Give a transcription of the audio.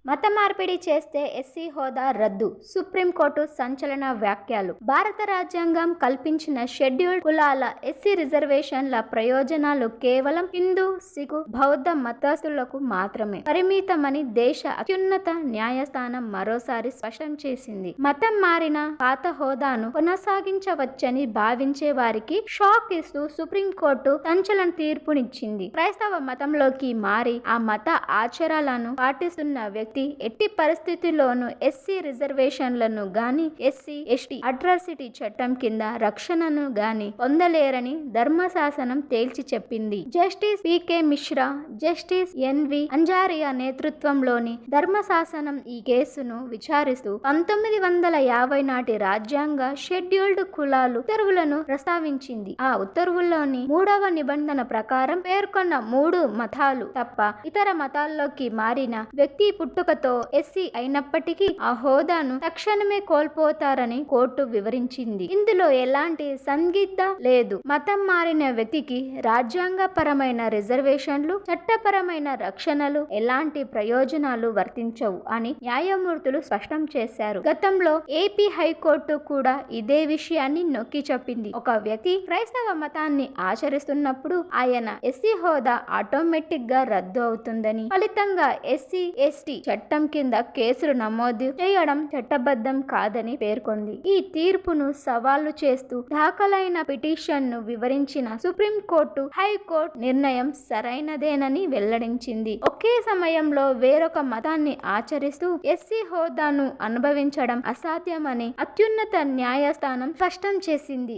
మత మార్పిడి చేస్తే ఎస్సీ హోదా రద్దు, సుప్రీంకోర్టు సంచలన వ్యాఖ్యలు. భారత రాజ్యాంగం కల్పించిన షెడ్యూల్డ్ కులాల ఎస్సీ రిజర్వేషన్ల ప్రయోజనాలు కేవలం హిందూ, సిఖు, బౌద్ధ మతస్థులకు మాత్రమే పరిమితమని దేశ అత్యున్నత న్యాయస్థానం మరోసారి స్పష్టం చేసింది. మతం మారిన పాత హోదాను కొనసాగించవచ్చని భావించే వారికి షాక్ ఇస్తూ సుప్రీంకోర్టు సంచలన తీర్పునిచ్చింది. క్రైస్తవ మతంలోకి మారి ఆ మత ఆచారాలను పాటిస్తున్న వ్యక్తి ఎట్టి పరిస్థితుల్లోనూ ఎస్సీ రిజర్వేషన్లను గాని, ఎస్సీ ఎస్టీ అట్రాసిటీ చట్టం కింద రక్షణను గాని పొందలేరని ధర్మశాసనం తేల్చి చెప్పింది. జస్టిస్ పి.కె. మిశ్రా, జస్టిస్ ఎన్.వి. అంజారియా నేతృత్వంలోని ధర్మశాసనం ఈ కేసును విచారిస్తూ 1950 నాటి రాజ్యాంగ షెడ్యూల్డ్ కులాలు ఉత్తర్వులను ప్రస్తావించింది. ఆ ఉత్తర్వుల్లోని 3వ నిబంధన ప్రకారం పేర్కొన్న 3 మతాలు తప్ప ఇతర మతాల్లోకి మారిన వ్యక్తి పుట్టుకతో ఎస్సీ అయినప్పటికీ ఆ హోదాను తక్షణమే కోల్పోతారని కోర్టు వివరించింది. ఇందులో ఎలాంటి సందిగ్ధ లేదు. మతం మారిన వ్యక్తికి రాజ్యాంగపరమైన రిజర్వేషన్లు, చట్టపరమైన రక్షణలు, ఎలాంటి ప్రయోజనాలు వర్తించవు అని న్యాయమూర్తులు స్పష్టం చేశారు. గతంలో ఏపీ హైకోర్టు కూడా ఇదే విషయాన్ని నొక్కి చెప్పింది. ఒక వ్యక్తి క్రైస్తవ మతాన్ని ఆచరిస్తున్నప్పుడు ఆయన ఎస్సీ హోదా ఆటోమేటిక్ గా రద్దు అవుతుందని, ఫలితంగా ఎస్సీ ఎస్టీ చట్టం కింద కేసులు నమోదు చేయడం చట్టబద్ధం కాదని పేర్కొంది. ఈ తీర్పును సవాలు చేస్తూ దాఖలైన పిటిషన్ ను వివరించిన సుప్రీంకోర్టు, హైకోర్టు నిర్ణయం సరైనదేనని వెల్లడించింది. ఒకే సమయంలో వేరొక మతాన్ని ఆచరిస్తూ ఎస్సీ హోదాను అనుభవించడం అసాధ్యమని అత్యున్నత న్యాయస్థానం స్పష్టం చేసింది.